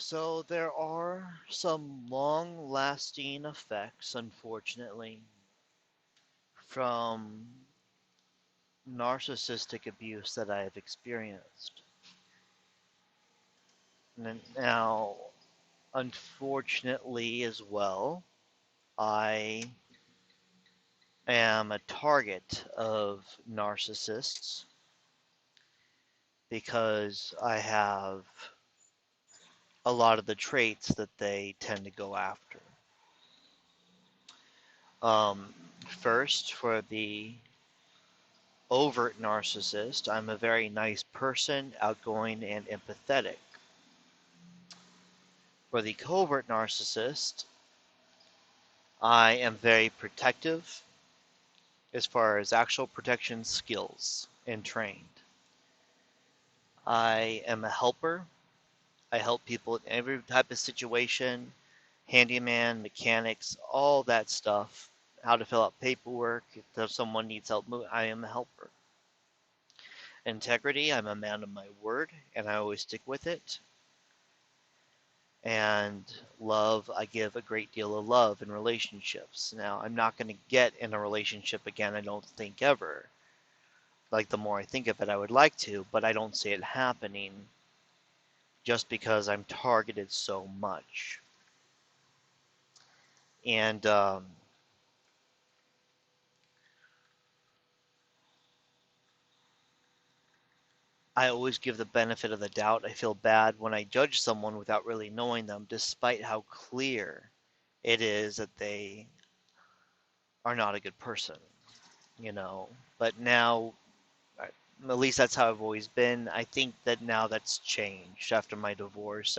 So there are some long-lasting effects, unfortunately, from narcissistic abuse that I have experienced. Now, unfortunately, as well, I am a target of narcissists because I have a lot of the traits that they tend to go after. Um, First, for the overt narcissist, I'm a very nice person, outgoing and empathetic. For the covert narcissist, I am very protective as far as actual protection skills and trained. I am a helper. I help people in every type of situation, handyman, mechanics, all that stuff, how to fill out paperwork, if someone needs help, I am a helper. Integrity, I'm a man of my word, and I always stick with it. And love, I give a great deal of love in relationships. Now, I'm not going to get in a relationship again, I don't think ever. Like, the more I think of it, I would like to, but I don't see it happening just because I'm targeted so much. And I always give the benefit of the doubt. I feel bad when I judge someone without really knowing them, despite how clear it is that they are not a good person, you know. But now, at least that's how I've always been. I think that now that's changed after my divorce.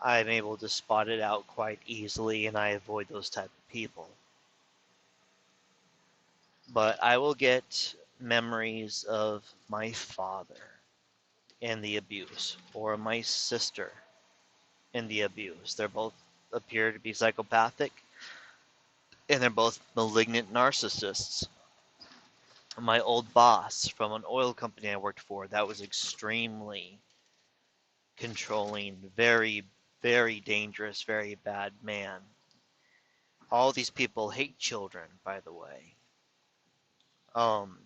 I'm able to spot it out quite easily, and I avoid those type of people. But I will get memories of my father and the abuse, or my sister and the abuse. They're both appear to be psychopathic, and they're both malignant narcissists. My old boss from an oil company I worked for, that was extremely controlling, very, very dangerous, very bad man. All these people hate children, by the way. Um,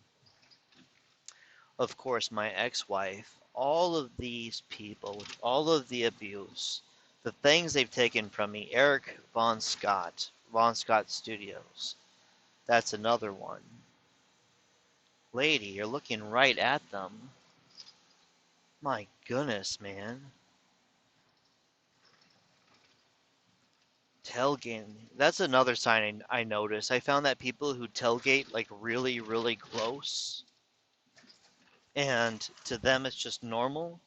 of course, my ex-wife, all of these people, with all of the abuse, the things they've taken from me, Eric Von Scott Studios, that's another one. Lady, you're looking right at them. My goodness, man. Tailgating. That's another sign I noticed. I found that people who tailgate like really, really close, and to them it's just normal.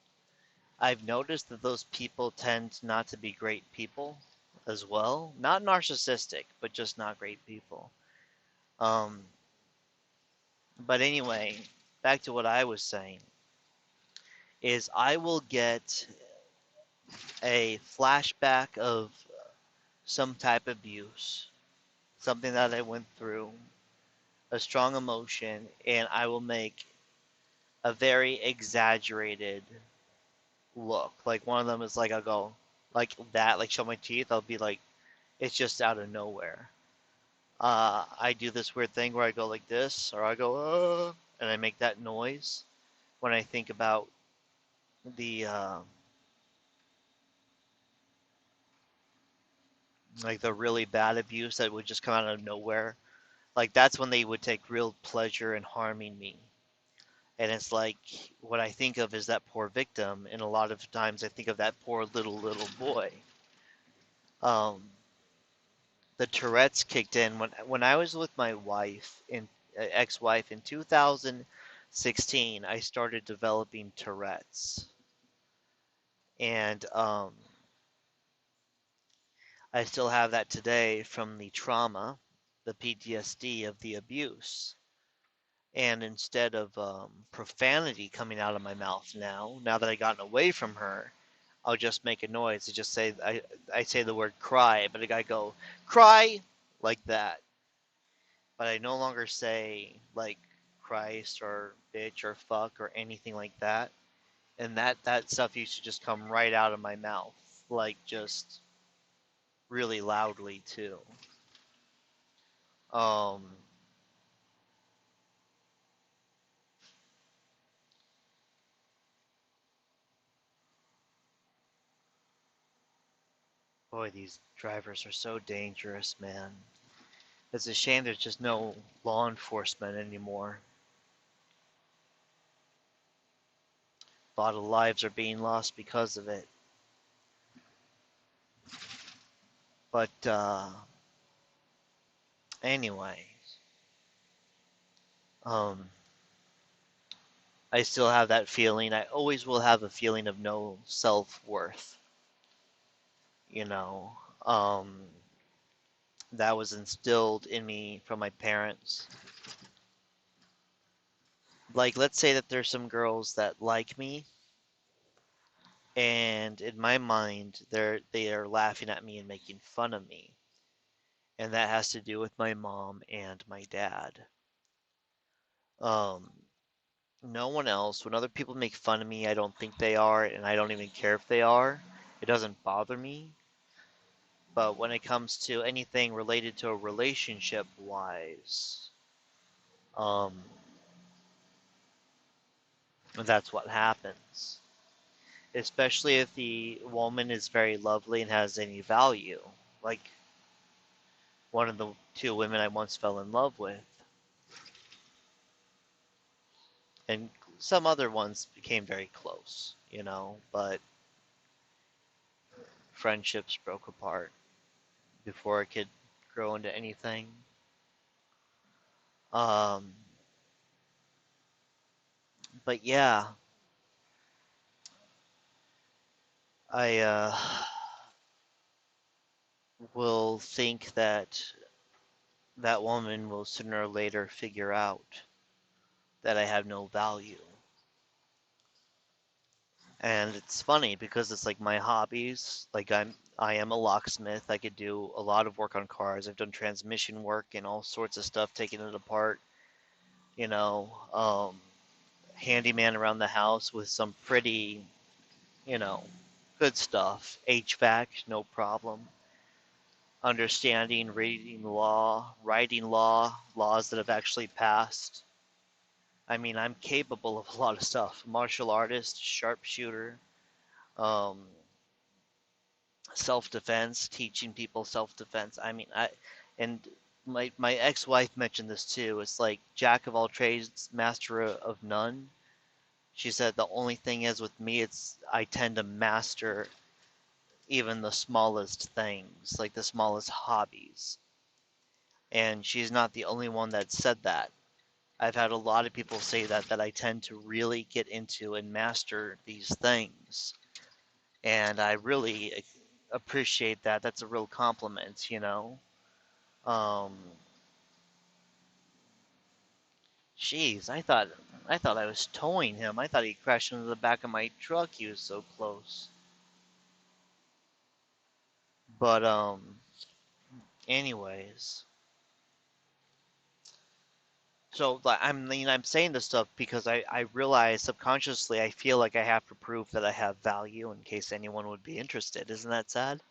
I've noticed that those people tend not to be great people as well. Not narcissistic, but just not great people. Um, but anyway, back to what I was saying is I will get a flashback of some type of abuse, something that I went through, a strong emotion, and I will make a very exaggerated look. Like one of them is like I'll go like that, like show my teeth. I'll be like, it's just out of nowhere. I do this weird thing where I go like this, or I go, and I make that noise when I think about the like the really bad abuse that would just come out of nowhere. Like that's when they would take real pleasure in harming me. And it's like what I think of is that poor victim, and a lot of times I think of that poor little boy. Um, the Tourette's kicked in when I was with my wife in ex-wife in 2016. I started developing Tourette's, and I still have that today from the trauma, the PTSD of the abuse. And instead of profanity coming out of my mouth now that I've gotten away from her, I'll just make a noise. I just say I say the word cry, but I go cry like that. But I no longer say like Christ or bitch or fuck or anything like that. and that stuff used to just come right out of my mouth, like just really loudly too. Um, Boy, these drivers are so dangerous, man. It's a shame there's just no law enforcement anymore. A lot of lives are being lost because of it. But anyway, um, I still have that feeling. I always will have a feeling of no self-worth, you know. Um, that was instilled in me from my parents. Like, let's say that there's some girls that like me, and in my mind, they are laughing at me and making fun of me, and that has to do with my mom and my dad. Um, no one else. When other people make fun of me, I don't think they are, and I don't even care if they are. It doesn't bother me. But when it comes to anything related to a relationship wise, um, that's what happens. Especially if the woman is very lovely and has any value. Like one of the two women I once fell in love with, and some other ones became very close, but friendships broke apart before it could grow into anything. Um, but yeah, I will think that that woman will sooner or later figure out that I have no value. And it's funny because it's like my hobbies, like I am a locksmith. I could do a lot of work on cars. I've done transmission work and all sorts of stuff, taking it apart, you know, handyman around the house with some pretty, you know, good stuff. HVAC, no problem. Understanding, reading law, writing laws that have actually passed. I mean, I'm capable of a lot of stuff. Martial artist, sharpshooter, um, self-defense, teaching people self-defense. I mean, and my ex-wife mentioned this too. It's like jack of all trades, master of none. She said the only thing is with me, it's I tend to master even the smallest things, like the smallest hobbies. And she's not the only one that said that. I've had a lot of people say that I tend to really get into and master these things. And I really appreciate that. That's a real compliment. Um, Jeez, I thought I was towing him. I thought he crashed into the back of my truck. He was so close. But anyways, so like I'm saying this stuff because I realize subconsciously I feel like I have to prove that I have value in case anyone would be interested. Isn't that sad?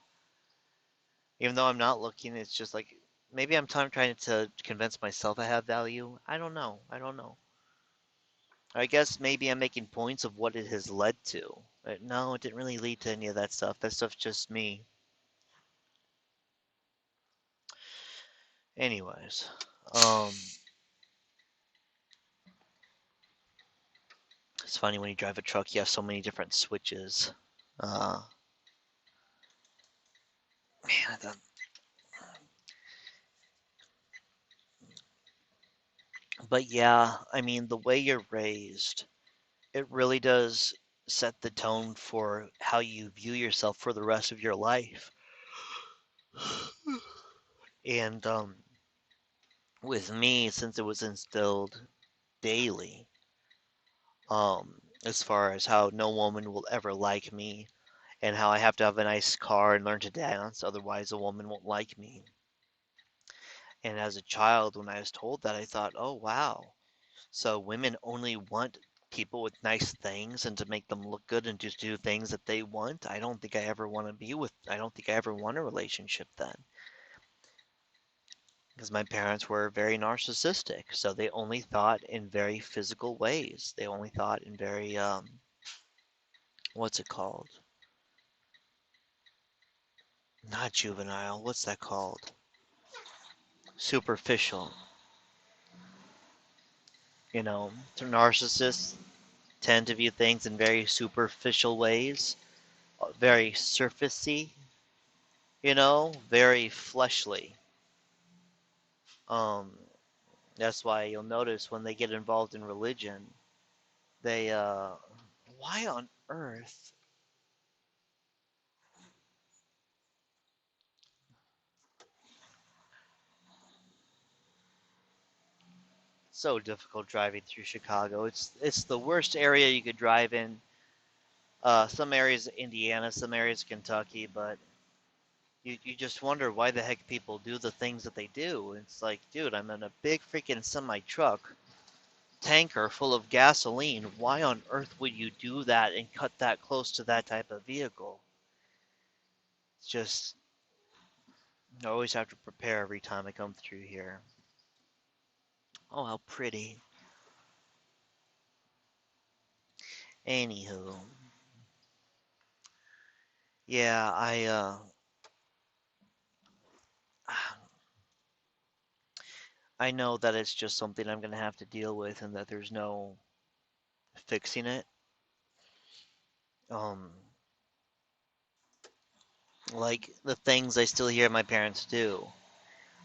Even though I'm not looking, it's just like maybe I'm trying to convince myself I have value. I don't know. I don't know. I guess maybe I'm making points of what it has led to. No, it didn't really lead to any of that stuff. That stuff's just me. Anyways, um, it's funny when you drive a truck, you have so many different switches. Uh, man, but yeah, I mean, the way you're raised, it really does set the tone for how you view yourself for the rest of your life. And with me, since it was instilled daily, as far as how no woman will ever like me, and how I have to have a nice car and learn to dance, otherwise a woman won't like me. And as a child, when I was told that, I thought, oh wow, so women only want people with nice things and to make them look good and just do things that they want. I don't think I ever want to be with, I don't think I ever want a relationship then. Because my parents were very narcissistic, so they only thought in very physical ways. They only thought in very, what's it called? Not juvenile, what's that called? Superficial. You know, narcissists tend to view things in very superficial ways, very surfacey, very fleshly. Um, that's why you'll notice when they get involved in religion, they, why on earth? So difficult driving through Chicago. It's the worst area you could drive in. Some areas Indiana, some areas Kentucky, but you just wonder why the heck people do the things that they do. It's like, dude, I'm in a big freaking semi truck tanker full of gasoline. Why on earth would you do that and cut that close to that type of vehicle? It's just, I always have to prepare every time I come through here. Oh, how pretty. Anywho, yeah, I know that it's just something I'm gonna have to deal with and that there's no fixing it. Um, like the things I still hear my parents do.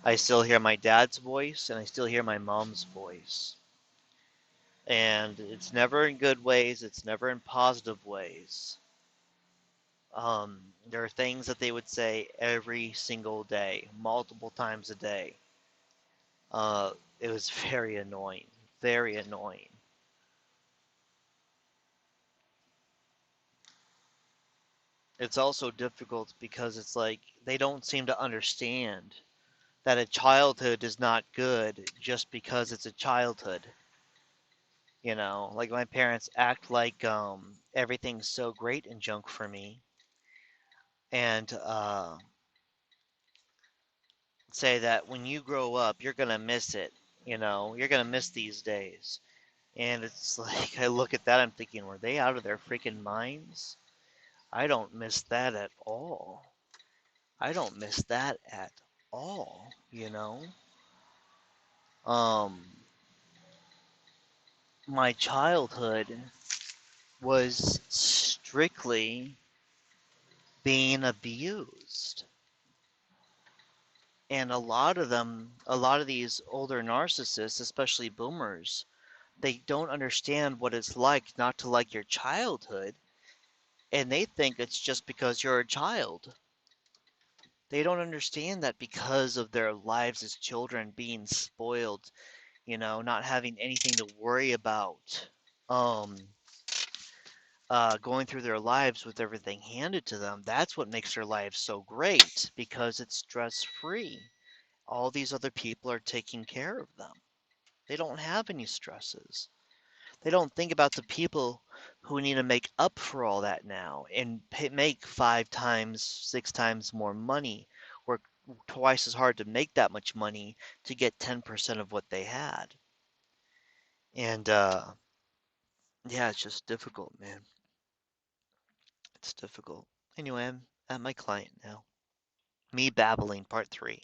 I still hear my dad's voice and I still hear my mom's voice. And it's never in good ways, it's never in positive ways. There are things that they would say every single day, multiple times a day. Uh, it was very annoying, very annoying. It's also difficult because it's like they don't seem to understand that a childhood is not good just because it's a childhood. Like my parents act like everything's so great and junk for me, and say that when you grow up, you're gonna miss it. You're gonna miss these days. And it's like I look at that, I'm thinking, were they out of their freaking minds? I don't miss that at all. I don't miss that at all. Um, my childhood was strictly being abused. And a lot of these older narcissists, especially boomers, they don't understand what it's like not to like your childhood, and they think it's just because you're a child. They don't understand that because of their lives as children being spoiled, not having anything to worry about, um, going through their lives with everything handed to them. That's what makes their lives so great because it's stress free. All these other people are taking care of them. They don't have any stresses. They don't think about the people who need to make up for all that now and make 5 times, 6 times more money, work twice as hard to make that much money to get 10% of what they had. And yeah, it's just difficult, man. It's difficult. Anyway, I'm at my client now. Me babbling, part 3.